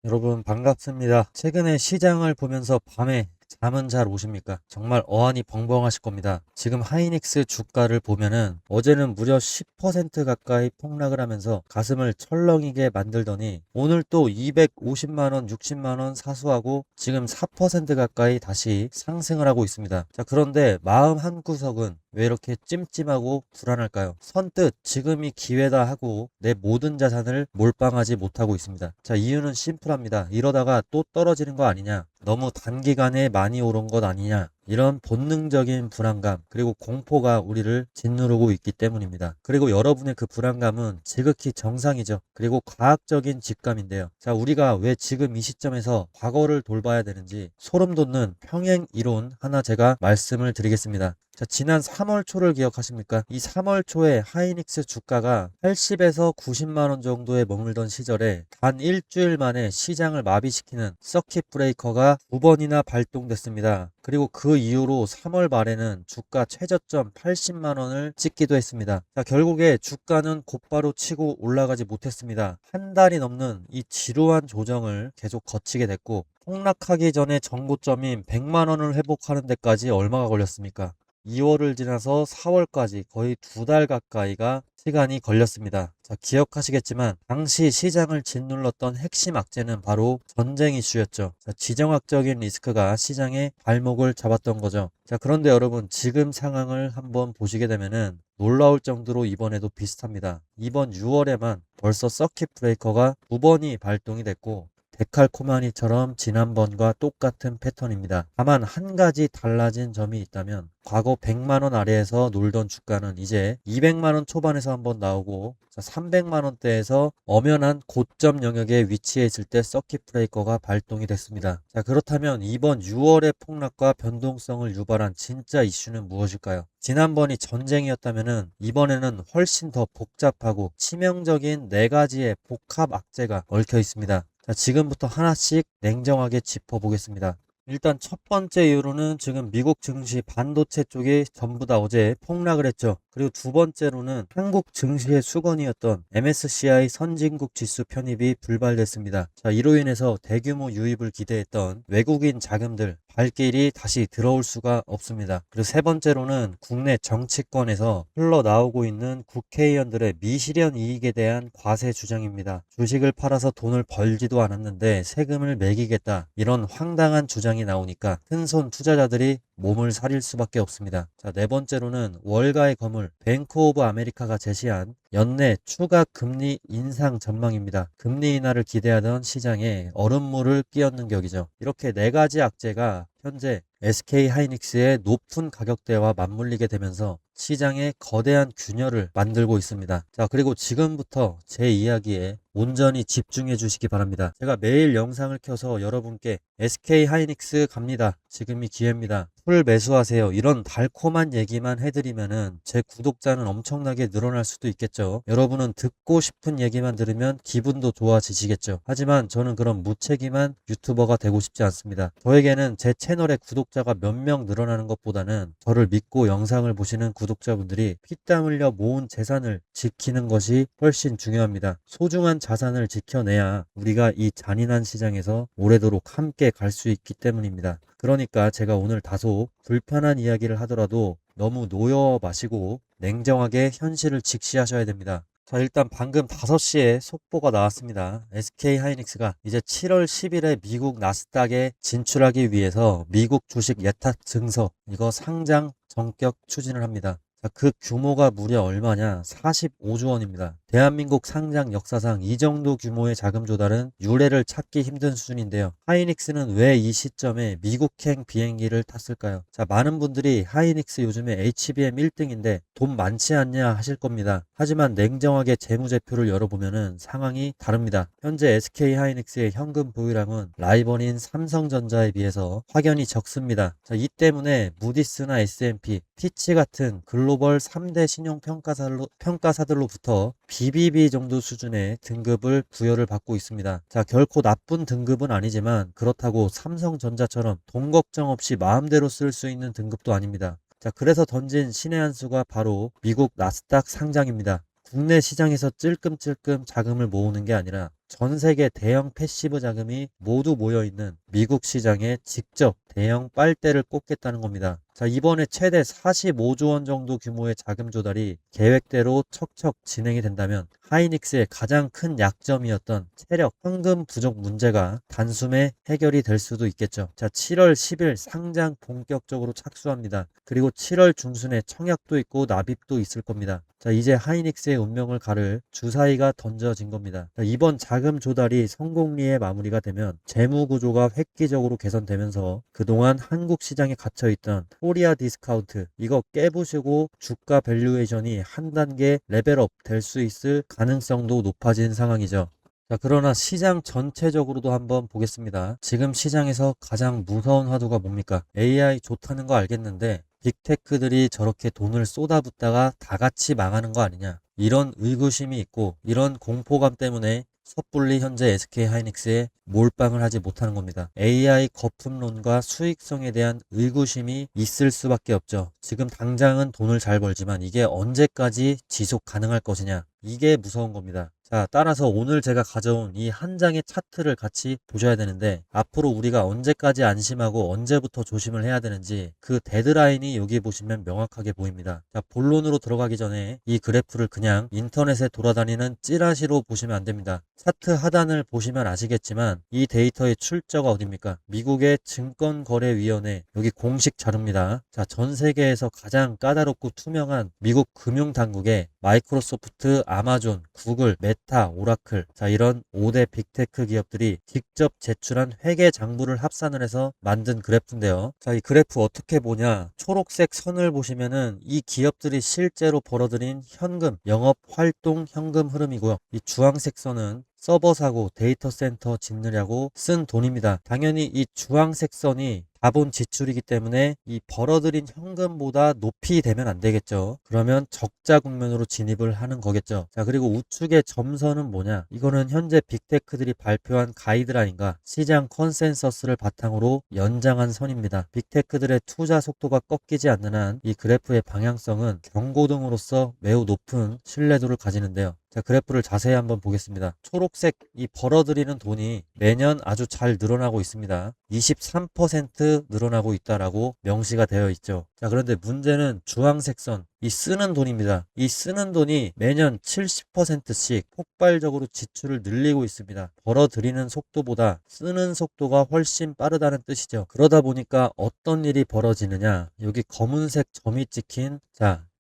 여러분 반갑습니다. 최근에 시장을 보면서 밤에 잠은 잘 오십니까? 정말 어안이 벙벙하실 겁니다. 지금 하이닉스 주가를 보면은 어제는 무려 10% 가까이 폭락을 하면서 가슴을 철렁이게 만들더니 오늘 또 250만원, 60만원 사수하고 지금 4% 가까이 다시 상승을 하고 있습니다. 자, 그런데 마음 한구석은 왜 이렇게 찜찜하고 불안할까요? 선뜻 지금이 기회다 하고 내 모든 자산을 몰빵하지 못하고 있습니다. 자, 이유는 심플합니다. 이러다가 또 떨어지는 거 아니냐? 너무 단기간에 많이 오른 것 아니냐? 이런 본능적인 불안감 그리고 공포가 우리를 짓누르고 있기 때문입니다. 그리고 여러분의 그 불안감은 지극히 정상이죠. 그리고 과학적인 직감인데요. 자, 우리가 왜 지금 이 시점에서 과거를 돌봐야 되는지 소름 돋는 평행 이론 하나 제가 말씀을 드리겠습니다. 자, 지난 3월 초를 기억하십니까? 이 3월 초에 하이닉스 주가가 80에서 90만 원 정도에 머물던 시절에 단 일주일 만에 시장을 마비시키는 서킷 브레이커가 2번이나 발동됐습니다. 그리고 그 이후로 3월 말에는 주가 최저점 80만 원을 찍기도 했습니다. 자, 결국에 주가는 곧바로 치고 올라가지 못했습니다. 한 달이 넘는 이 지루한 조정을 계속 거치게 됐고 폭락하기 전에 정고점인 100만 원을 회복하는 데까지 얼마가 걸렸습니까? 2월을 지나서 4월까지 거의 2달 가까이가 시간이 걸렸습니다. 자, 기억하시겠지만 당시 시장을 짓눌렀던 핵심 악재는 바로 전쟁 이슈였죠. 자, 지정학적인 리스크가 시장의 발목을 잡았던 거죠. 자, 그런데 여러분 지금 상황을 한번 보시게 되면은 놀라울 정도로 이번에도 비슷합니다. 이번 6월에만 벌써 서킷 브레이커가 2번이 발동이 됐고 데칼코마니처럼 지난번과 똑같은 패턴입니다. 다만 한 가지 달라진 점이 있다면 과거 100만원 아래에서 놀던 주가는 이제 200만원 초반에서 한번 나오고 300만원대에서 엄연한 고점 영역에 위치해 있을 때 서킷 브레이커가 발동이 됐습니다. 자, 그렇다면 이번 6월의 폭락과 변동성을 유발한 진짜 이슈는 무엇일까요? 지난번이 전쟁이었다면 이번에는 훨씬 더 복잡하고 치명적인 4가지의 복합 악재가 얽혀 있습니다. 자, 지금부터 하나씩 냉정하게 짚어보겠습니다. 일단 첫 번째 이유로는 지금 미국 증시 반도체 쪽이 전부 다 어제 폭락을 했죠. 그리고 두 번째로는 한국 증시의 수건이었던 MSCI 선진국 지수 편입이 불발됐습니다. 자, 이로 인해서 대규모 유입을 기대했던 외국인 자금들 발길이 다시 들어올 수가 없습니다. 그리고 세 번째로는 국내 정치권에서 흘러나오고 있는 국회의원들의 미실현 이익에 대한 과세 주장입니다. 주식을 팔아서 돈을 벌지도 않았는데 세금을 매기겠다, 이런 황당한 주장이 나오니까 큰손 투자자들이 몸을 사릴 수밖에 없습니다. 자, 네 번째로는 월가의 거물 뱅크 오브 아메리카가 제시한 연내 추가 금리 인상 전망입니다. 금리 인하를 기대하던 시장에 얼음물을 끼얹는 격이죠. 이렇게 4가지 악재가 현재 SK 하이닉스의 높은 가격대와 맞물리게 되면서 시장에 거대한 균열을 만들고 있습니다. 자, 그리고 지금부터 제 이야기에 온전히 집중해 주시기 바랍니다. 제가 매일 영상을 켜서 여러분께 SK 하이닉스 갑니다, 지금이 기회입니다, 풀 매수하세요, 이런 달콤한 얘기만 해드리면은 제 구독자는 엄청나게 늘어날 수도 있겠죠. 여러분은 듣고 싶은 얘기만 들으면 기분도 좋아지시겠죠. 하지만 저는 그런 무책임한 유튜버가 되고 싶지 않습니다. 저에게는 제 채널의 구독자가 몇 명 늘어나는 것보다는 저를 믿고 영상을 보시는 구독자분들이 피땀 흘려 모은 재산을 지키는 것이 훨씬 중요합니다. 소중한 자산을 지켜내야 우리가 이 잔인한 시장에서 오래도록 함께 갈 수 있기 때문입니다. 그러니까 제가 오늘 다소 불편한 이야기를 하더라도 너무 놓여 마시고 냉정하게 현실을 직시하셔야 됩니다. 자, 일단 방금 5시에 속보가 나왔습니다. SK 하이닉스가 이제 7월 10일에 미국 나스닥에 진출하기 위해서 미국 주식 예탁 증서 이거 상장 전격 추진을 합니다. 자, 그 규모가 무려 얼마냐? 45조 원입니다. 대한민국 상장 역사상 이 정도 규모의 자금 조달은 유례를 찾기 힘든 수준인데요. 하이닉스는 왜 이 시점에 미국행 비행기를 탔을까요? 자, 많은 분들이 하이닉스 요즘에 HBM 1등인데 돈 많지 않냐 하실 겁니다. 하지만 냉정하게 재무제표를 열어보면은 상황이 다릅니다. 현재 SK 하이닉스의 현금 보유량은 라이벌인 삼성전자에 비해서 확연히 적습니다. 자, 이 때문에 무디스나 S&P, 피치 같은 글로벌 3대 신용평가사들로부터 BBB 정도 수준의 등급을 부여를 받고 있습니다. 자, 결코 나쁜 등급은 아니지만 그렇다고 삼성전자처럼 돈 걱정 없이 마음대로 쓸 수 있는 등급도 아닙니다. 자, 그래서 던진 신의 한 수가 바로 미국 나스닥 상장입니다. 국내 시장에서 찔끔찔끔 자금을 모으는 게 아니라 전 세계 대형 패시브 자금이 모두 모여있는 미국 시장에 직접 대형 빨대를 꽂겠다는 겁니다. 자, 이번에 최대 45조 원 정도 규모의 자금 조달이 계획대로 척척 진행이 된다면 하이닉스의 가장 큰 약점이었던 체력, 현금 부족 문제가 단숨에 해결이 될 수도 있겠죠. 자, 7월 10일 상장 본격적으로 착수합니다. 그리고 7월 중순에 청약도 있고 납입도 있을 겁니다. 자, 이제 하이닉스의 운명을 가를 주사위가 던져진 겁니다. 자, 이번 자금 조달이 성공리에 마무리가 되면 재무 구조가 획기적으로 개선되면서 그동안 한국 시장에 갇혀있던 코리아 디스카운트 이거 깨부시고 주가 밸류에이션이 한 단계 레벨업 될 수 있을 가능성도 높아진 상황이죠. 자, 그러나 시장 전체적으로도 한번 보겠습니다. 지금 시장에서 가장 무서운 화두가 뭡니까? AI 좋다는 거 알겠는데 빅테크들이 저렇게 돈을 쏟아붓다가 다 같이 망하는 거 아니냐? 이런 의구심이 있고 이런 공포감 때문에 섣불리 현재 SK하이닉스에 몰빵을 하지 못하는 겁니다. AI 거품론과 수익성에 대한 의구심이 있을 수밖에 없죠. 지금 당장은 돈을 잘 벌지만 이게 언제까지 지속 가능할 것이냐? 이게 무서운 겁니다. 자, 따라서 오늘 제가 가져온 이 한 장의 차트를 같이 보셔야 되는데 앞으로 우리가 언제까지 안심하고 언제부터 조심을 해야 되는지 그 데드라인이 여기 보시면 명확하게 보입니다. 자, 본론으로 들어가기 전에 이 그래프를 그냥 인터넷에 돌아다니는 찌라시로 보시면 안 됩니다. 차트 하단을 보시면 아시겠지만 이 데이터의 출처가 어딥니까? 미국의 증권거래위원회 여기 공식 자료입니다. 자, 전 세계에서 가장 까다롭고 투명한 미국 금융당국의 마이크로소프트, 아마존, 구글, 메타, 오라클 자 이런 5대 빅테크 기업들이 직접 제출한 회계 장부를 합산을 해서 만든 그래프인데요. 자, 이 그래프 어떻게 보냐? 초록색 선을 보시면은 이 기업들이 실제로 벌어들인 현금, 영업 활동 현금 흐름이고요. 이 주황색 선은 서버 사고, 데이터 센터 짓느냐고 쓴 돈입니다. 당연히 이 주황색 선이 자본 지출이기 때문에 이 벌어들인 현금보다 높이 되면 안 되겠죠. 그러면 적자 국면으로 진입을 하는 거겠죠. 자, 그리고 우측의 점선은 뭐냐? 이거는 현재 빅테크들이 발표한 가이드라인과 시장 컨센서스를 바탕으로 연장한 선입니다. 빅테크들의 투자 속도가 꺾이지 않는 한 이 그래프의 방향성은 경고등으로서 매우 높은 신뢰도를 가지는데요. 자, 그래프를 자세히 한번 보겠습니다. 초록색 이 벌어들이는 돈이 매년 아주 잘 늘어나고 있습니다. 23% 늘어나고 있다라고 명시가 되어 있죠. 자, 그런데 문제는 주황색 선, 이 쓰는 돈입니다. 이 쓰는 돈이 매년 70%씩 폭발적으로 지출을 늘리고 있습니다. 벌어들이는 속도보다 쓰는 속도가 훨씬 빠르다는 뜻이죠. 그러다 보니까 어떤 일이 벌어지느냐? 여기 검은색 점이 찍힌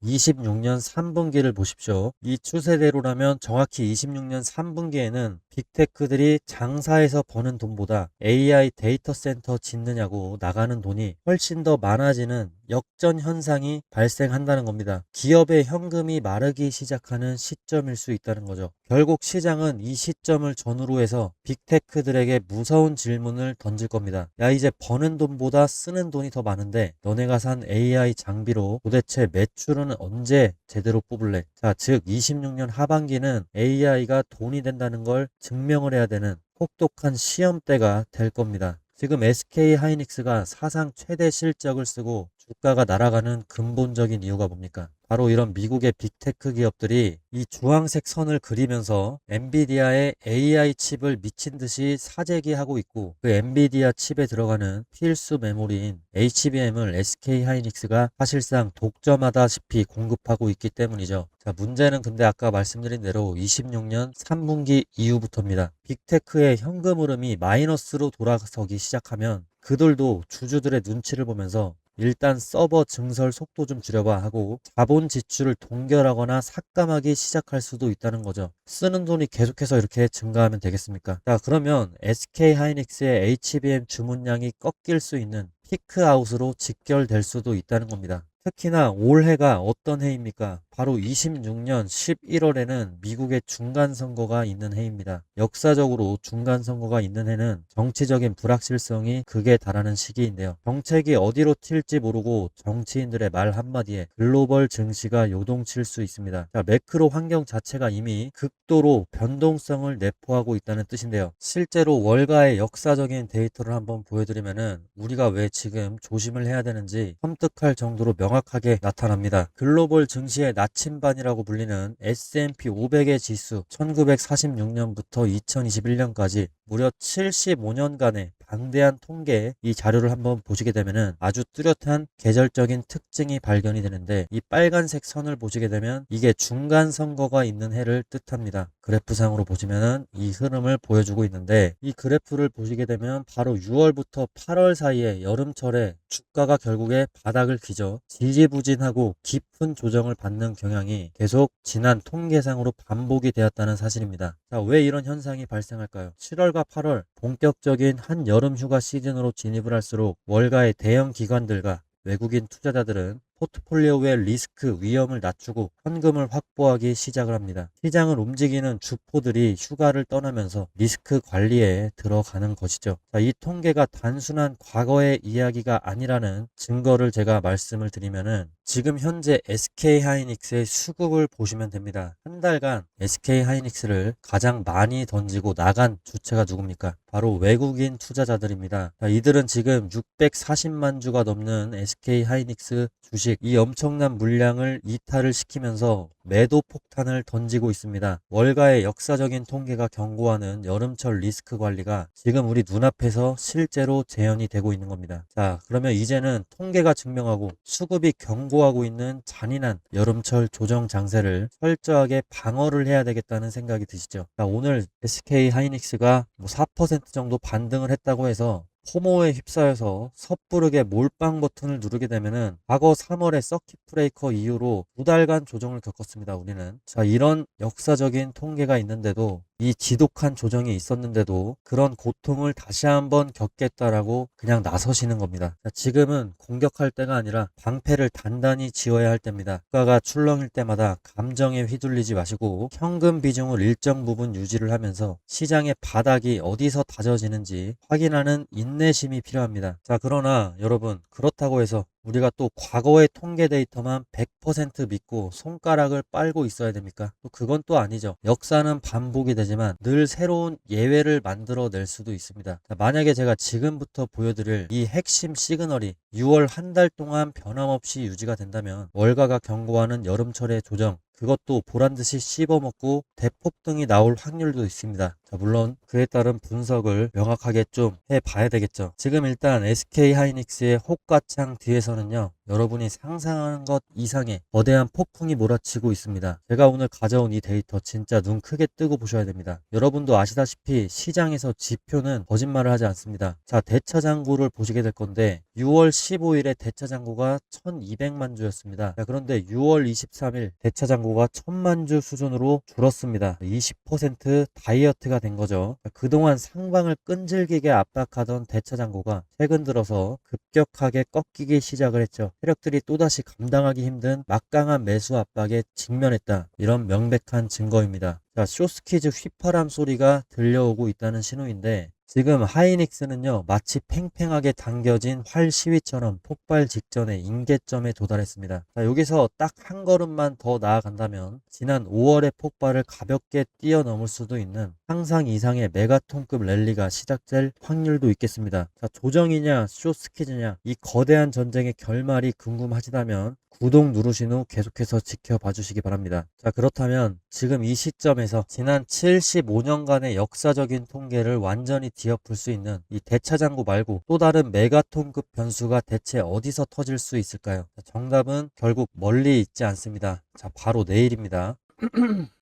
26년 3분기를 보십시오. 이 추세대로라면 정확히 26년 3분기에는 빅테크들이 장사에서 버는 돈보다 AI 데이터 센터 짓느냐고 나가는 돈이 훨씬 더 많아지는 역전 현상이 발생한다는 겁니다. 기업의 현금이 마르기 시작하는 시점일 수 있다는 거죠. 결국 시장은 이 시점을 전후로 해서 빅테크들에게 무서운 질문을 던질 겁니다. 야, 이제 버는 돈보다 쓰는 돈이 더 많은데 너네가 산 AI 장비로 도대체 매출은 언제 제대로 뽑을래? 자, 즉 26년 하반기는 AI가 돈이 된다는 걸 증명을 해야 되는 혹독한 시험대가 될 겁니다. 지금 SK하이닉스가 사상 최대 실적을 쓰고 주가가 날아가는 근본적인 이유가 뭡니까? 바로 이런 미국의 빅테크 기업들이 이 주황색 선을 그리면서 엔비디아의 AI 칩을 미친 듯이 사재기하고 있고 그 엔비디아 칩에 들어가는 필수 메모리인 HBM을 SK하이닉스가 사실상 독점하다시피 공급하고 있기 때문이죠. 자, 문제는 근데 아까 말씀드린 대로 26년 3분기 이후부터입니다. 빅테크의 현금 흐름이 마이너스로 돌아서기 시작하면 그들도 주주들의 눈치를 보면서 일단 서버 증설 속도 좀 줄여봐 하고 자본 지출을 동결하거나 삭감하기 시작할 수도 있다는 거죠. 쓰는 돈이 계속해서 이렇게 증가하면 되겠습니까? 자, 그러면 SK하이닉스의 HBM 주문량이 꺾일 수 있는 피크아웃으로 직결될 수도 있다는 겁니다. 특히나 올해가 어떤 해입니까? 바로 26년 11월에는 미국의 중간선거가 있는 해입니다. 역사적으로 중간선거가 있는 해는 정치적인 불확실성이 극에 달하는 시기인데요. 정책이 어디로 튈지 모르고 정치인들의 말 한마디에 글로벌 증시가 요동칠 수 있습니다. 자, 매크로 환경 자체가 이미 극도로 변동성을 내포하고 있다는 뜻인데요. 실제로 월가의 역사적인 데이터를 한번 보여드리면은 우리가 왜 지금 조심을 해야 되는지 섬뜩할 정도로 명확하게 나타납니다. 글로벌 증시의 나침반이라고 불리는 S&P 500의 지수 1946년부터 2021년까지 무려 75년간의 방대한 통계의 이 자료를 한번 보시게 되면은 아주 뚜렷한 계절적인 특징이 발견이 되는데, 이 빨간색 선을 보시게 되면 이게 중간 선거가 있는 해를 뜻합니다. 그래프상으로 보시면은 이 흐름을 보여주고 있는데, 이 그래프를 보시게 되면 바로 6월부터 8월 사이에 여름철에 주가가 결국에 바닥을 기죠. 지지부진하고 깊은 조정을 받는 경향이 계속 지난 통계상으로 반복이 되었다는 사실입니다. 자, 왜 이런 현상이 발생할까요? 7월과 8월 본격적인 한여름 휴가 시즌으로 진입을 할수록 월가의 대형 기관들과 외국인 투자자들은 포트폴리오의 리스크 위험을 낮추고 현금을 확보하기 시작을 합니다. 시장을 움직이는 주포들이 휴가를 떠나면서 리스크 관리에 들어가는 것이죠. 자, 이 통계가 단순한 과거의 이야기가 아니라는 증거를 제가 말씀을 드리면은, 지금 현재 SK하이닉스의 수급을 보시면 됩니다. 한 달간 SK하이닉스를 가장 많이 던지고 나간 주체가 누굽니까? 바로 외국인 투자자들입니다. 자, 이들은 지금 640만 주가 넘는 SK하이닉스 주식, 이 엄청난 물량을 이탈을 시키면서 매도 폭탄을 던지고 있습니다. 월가의 역사적인 통계가 경고하는 여름철 리스크 관리가 지금 우리 눈앞에서 실제로 재현이 되고 있는 겁니다. 자, 그러면 이제는 통계가 증명하고 수급이 경고하고 있는 잔인한 여름철 조정 장세를 철저하게 방어를 해야 되겠다는 생각이 드시죠? 자, 오늘 SK하이닉스가 4% 정도 반등을 했다고 해서 포모에 휩싸여서 섣부르게 몰빵 버튼을 누르게 되면은, 과거 3월에 서킷 브레이커 이후로 2달간 조정을 겪었습니다, 우리는. 자, 이런 역사적인 통계가 있는데도, 이 지독한 조정이 있었는데도 그런 고통을 다시 한번 겪겠다라고 그냥 나서시는 겁니다. 자, 지금은 공격할 때가 아니라 방패를 단단히 지어야 할 때입니다. 주가가 출렁일 때마다 감정에 휘둘리지 마시고 현금 비중을 일정 부분 유지를 하면서 시장의 바닥이 어디서 다져지는지 확인하는 인내심이 필요합니다. 자, 그러나 여러분, 그렇다고 해서 우리가 또 과거의 통계 데이터만 100% 믿고 손가락을 빨고 있어야 됩니까? 또 그건 또 아니죠. 역사는 반복이 되지만 늘 새로운 예외를 만들어낼 수도 있습니다. 자, 만약에 제가 지금부터 보여드릴 이 핵심 시그널이 6월 한 달 동안 변함없이 유지가 된다면 월가가 경고하는 여름철의 조정, 그것도 보란듯이 씹어먹고 대폭등이 나올 확률도 있습니다. 자, 물론 그에 따른 분석을 명확하게 좀 해봐야 되겠죠. 지금 일단 SK하이닉스의 호가창 뒤에서는요, 여러분이 상상하는 것 이상의 거대한 폭풍이 몰아치고 있습니다. 제가 오늘 가져온 이 데이터 진짜 눈 크게 뜨고 보셔야 됩니다. 여러분도 아시다시피 시장에서 지표는 거짓말을 하지 않습니다. 자, 대차장고를 보시게 될 건데 6월 15일에 대차장고가 1200만 주였습니다. 자, 그런데 6월 23일 대차장고가 1000만 주 수준으로 줄었습니다. 20% 다이어트가 된 거죠. 자, 그동안 상방을 끈질기게 압박하던 대차장고가 최근 들어서 급격하게 꺾이기 시작을 했죠. 세력들이 또다시 감당하기 힘든 막강한 매수 압박에 직면했다, 이런 명백한 증거입니다. 자, 쇼스키즈 휘파람 소리가 들려오고 있다는 신호인데, 지금 하이닉스는요, 마치 팽팽하게 당겨진 활 시위처럼 폭발 직전의 임계점에 도달했습니다. 자, 여기서 딱 한 걸음만 더 나아간다면 지난 5월의 폭발을 가볍게 뛰어넘을 수도 있는 상상 이상의 메가톤급 랠리가 시작될 확률도 있겠습니다. 자, 조정이냐 쇼스키즈냐, 이 거대한 전쟁의 결말이 궁금하시다면 구독 누르신 후 계속해서 지켜봐 주시기 바랍니다. 자, 그렇다면 지금 이 시점에서 지난 75년간의 역사적인 통계를 완전히 뒤엎을 수 있는 이 대차장고 말고 또 다른 메가톤급 변수가 대체 어디서 터질 수 있을까요? 자, 정답은 결국 멀리 있지 않습니다. 자, 바로 내일입니다.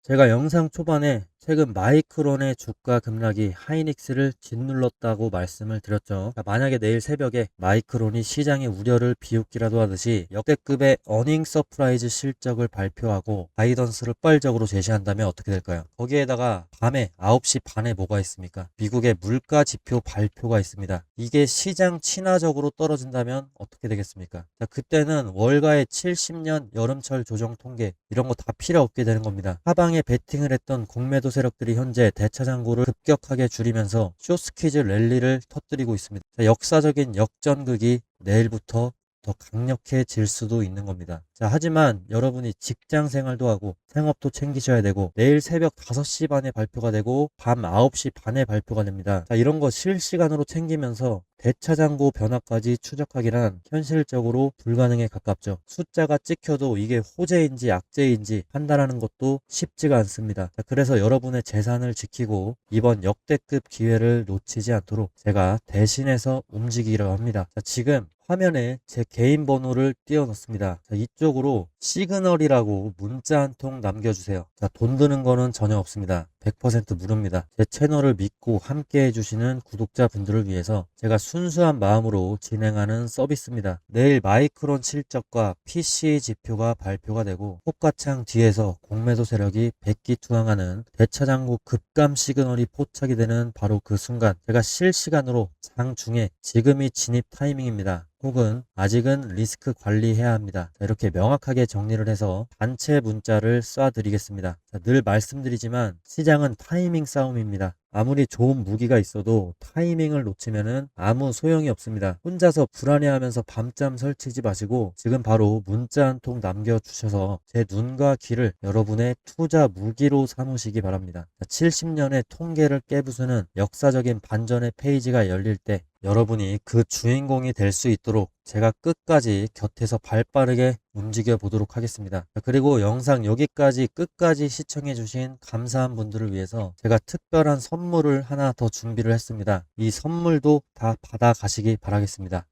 제가 영상 초반에 최근 마이크론의 주가 급락이 하이닉스를 짓눌렀다고 말씀을 드렸죠. 만약에 내일 새벽에 마이크론이 시장의 우려를 비웃기라도 하듯이 역대급의 어닝 서프라이즈 실적을 발표하고 가이던스를 폭발적으로 제시한다면 어떻게 될까요? 거기에다가 밤에 9시 반에 뭐가 있습니까? 미국의 물가 지표 발표가 있습니다. 이게 시장 친화적으로 떨어진다면 어떻게 되겠습니까? 자, 그때는 월가의 70년 여름철 조정 통계 이런 거 다 필요 없게 되는 겁니다. 하방에 베팅을 했던 공매도 세력들이 현재 대차장고를 급격하게 줄이면서 쇼스키즈 랠리를 터뜨리고 있습니다. 자, 역사적인 역전극이 내일부터 더 강력해질 수도 있는 겁니다. 자, 하지만 여러분이 직장 생활도 하고 생업도 챙기셔야 되고 내일 새벽 5시 반에 발표가 되고 밤 9시 반에 발표가 됩니다. 자, 이런 거 실시간으로 챙기면서 대차장고 변화까지 추적하기란 현실적으로 불가능에 가깝죠. 숫자가 찍혀도 이게 호재인지 악재인지 판단하는 것도 쉽지가 않습니다. 자, 그래서 여러분의 재산을 지키고 이번 역대급 기회를 놓치지 않도록 제가 대신해서 움직이려 합니다. 자, 지금 화면에 제 개인 번호를 띄워놓습니다. 자, 이쪽으로 시그널이라고 문자 한 통 남겨주세요. 자, 돈 드는 거는 전혀 없습니다. 100% 무료입니다. 제 채널을 믿고 함께 해주시는 구독자분들을 위해서 제가 순수한 마음으로 진행하는 서비스입니다. 내일 마이크론 실적과 PC 지표가 발표가 되고 호가창 뒤에서 공매도 세력이 백기투항하는 대차장고 급감 시그널이 포착이 되는 바로 그 순간 제가 실시간으로 장중에 지금이 진입 타이밍입니다. 혹은 아직은 리스크 관리해야 합니다. 자, 이렇게 명확하게 정리를 해서 단체 문자를 쏴드리겠습니다. 자, 늘 말씀드리지만 시장은 타이밍 싸움입니다. 아무리 좋은 무기가 있어도 타이밍을 놓치면은 아무 소용이 없습니다. 혼자서 불안해하면서 밤잠 설치지 마시고 지금 바로 문자 한 통 남겨주셔서 제 눈과 귀를 여러분의 투자 무기로 삼으시기 바랍니다. 70년의 통계를 깨부수는 역사적인 반전의 페이지가 열릴 때 여러분이 그 주인공이 될 수 있도록 제가 끝까지 곁에서 발빠르게 움직여 보도록 하겠습니다. 그리고 영상 여기까지 끝까지 시청해 주신 감사한 분들을 위해서 제가 특별한 선물을 하나 더 준비를 했습니다. 이 선물도 다 받아 가시기 바라겠습니다.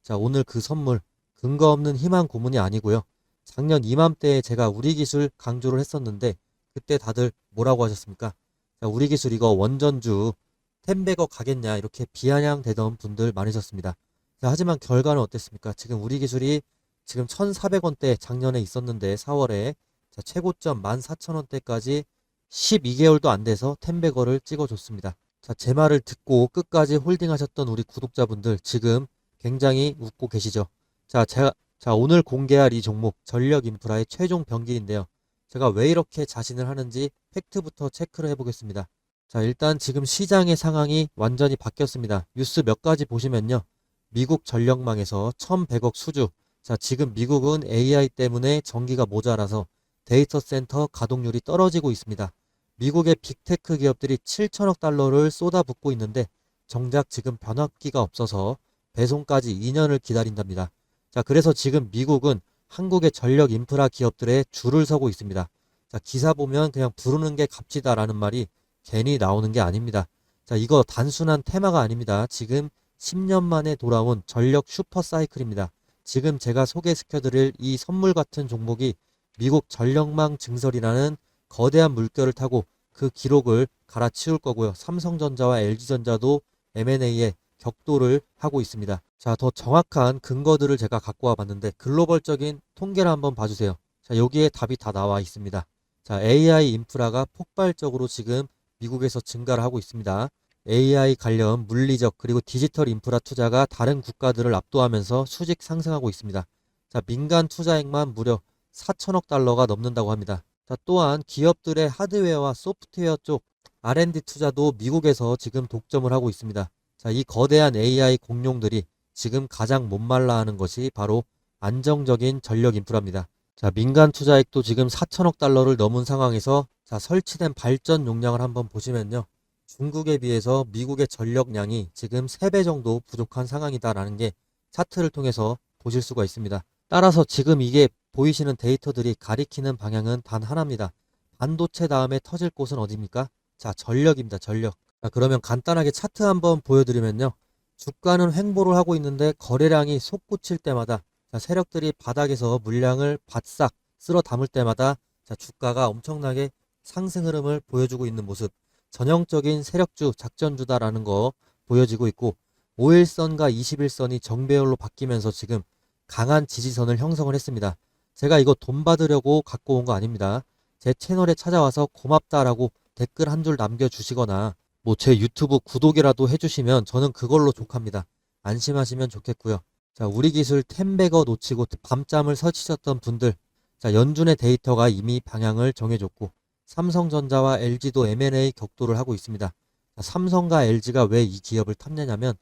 자, 오늘 그 선물 근거 없는 희망 고문이 아니고요. 작년 이맘때에 제가 우리 기술 강조를 했었는데 그때 다들 뭐라고 하셨습니까? 자, 우리 기술 이거 원전주 10백억 가겠냐 이렇게 비아냥대던 분들 많으셨습니다. 자, 하지만 결과는 어땠습니까? 지금 우리 기술이 지금 1,400원대 작년에 있었는데 4월에 자, 최고점 14,000원대까지 12개월도 안 돼서 10백억을 찍어줬습니다. 자, 제 말을 듣고 끝까지 홀딩하셨던 우리 구독자분들 지금 굉장히 웃고 계시죠? 자, 오늘 공개할 이 종목 전력 인프라의 최종 병기인데요. 제가 왜 이렇게 자신을 하는지 팩트부터 체크를 해보겠습니다. 자, 일단 지금 시장의 상황이 완전히 바뀌었습니다. 뉴스 몇 가지 보시면요. 미국 전력망에서 1,100억 수주. 자, 지금 미국은 AI 때문에 전기가 모자라서 데이터 센터 가동률이 떨어지고 있습니다. 미국의 빅테크 기업들이 7천억 달러를 쏟아붓고 있는데 정작 지금 변압기가 없어서 배송까지 2년을 기다린답니다. 자, 그래서 지금 미국은 한국의 전력 인프라 기업들의 줄을 서고 있습니다. 자, 기사 보면 그냥 부르는 게 값지다라는 말이 괜히 나오는 게 아닙니다. 자, 이거 단순한 테마가 아닙니다. 지금 10년 만에 돌아온 전력 슈퍼 사이클입니다. 지금 제가 소개시켜드릴 이 선물 같은 종목이 미국 전력망 증설이라는 거대한 물결을 타고 그 기록을 갈아치울 거고요. 삼성전자와 LG전자도 M&A에 격돌을 하고 있습니다. 자, 더 정확한 근거들을 제가 갖고 와봤는데 글로벌적인 통계를 한번 봐주세요. 자, 여기에 답이 다 나와 있습니다. 자, AI 인프라가 폭발적으로 지금 미국에서 증가를 하고 있습니다. AI 관련 물리적 그리고 디지털 인프라 투자가 다른 국가들을 압도하면서 수직 상승하고 있습니다. 자, 민간 투자액만 무려 4천억 달러가 넘는다고 합니다. 자, 또한 기업들의 하드웨어와 소프트웨어 쪽 R&D 투자도 미국에서 지금 독점을 하고 있습니다. 자, 이 거대한 AI 공룡들이 지금 가장 못말라 하는 것이 바로 안정적인 전력 인프라입니다. 자, 민간 투자액도 지금 4천억 달러를 넘은 상황에서 자, 설치된 발전 용량을 한번 보시면요. 중국에 비해서 미국의 전력량이 지금 3배 정도 부족한 상황이다라는 게 차트를 통해서 보실 수가 있습니다. 따라서 지금 이게 보이시는 데이터들이 가리키는 방향은 단 하나입니다. 반도체 다음에 터질 곳은 어디입니까? 자, 전력입니다. 전력. 자, 그러면 간단하게 차트 한번 보여드리면요. 주가는 횡보를 하고 있는데 거래량이 솟구칠 때마다 자, 세력들이 바닥에서 물량을 바싹 쓸어 담을 때마다 자, 주가가 엄청나게 상승 흐름을 보여주고 있는 모습. 전형적인 세력주, 작전주다라는 거 보여지고 있고 5일선과 21선이 정배열로 바뀌면서 지금 강한 지지선을 형성을 했습니다. 제가 이거 돈 받으려고 갖고 온 거 아닙니다. 제 채널에 찾아와서 고맙다라고 댓글 한 줄 남겨주시거나 뭐 제 유튜브 구독이라도 해주시면 저는 그걸로 족합니다. 안심하시면 좋겠고요. 자, 우리 기술 템백어 놓치고 밤잠을 설치셨던 분들 자, 연준의 데이터가 이미 방향을 정해줬고 삼성전자와 LG도 M&A 격돌을 하고 있습니다. 자, 삼성과 LG가 왜 이 기업을 탐내냐면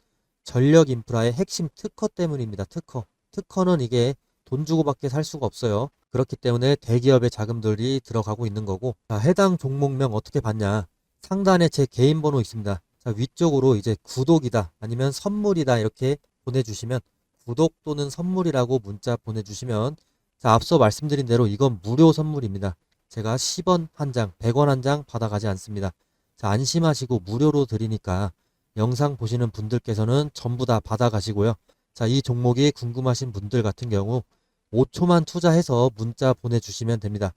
전력 인프라의 핵심 특허 때문입니다. 특허. 특허는 이게 돈 주고밖에 살 수가 없어요. 그렇기 때문에 대기업의 자금들이 들어가고 있는 거고, 자, 해당 종목명 어떻게 봤냐? 상단에 제 개인 번호 있습니다. 자, 위쪽으로 이제 구독이다 아니면 선물이다 이렇게 보내주시면, 구독 또는 선물이라고 문자 보내주시면, 자, 앞서 말씀드린 대로 이건 무료 선물입니다. 제가 10원 한 장, 100원 한 장 받아가지 않습니다. 자, 안심하시고 무료로 드리니까 영상 보시는 분들께서는 전부 다 받아가시고요. 자, 이 종목이 궁금하신 분들 같은 경우 5초만 투자해서 문자 보내주시면 됩니다.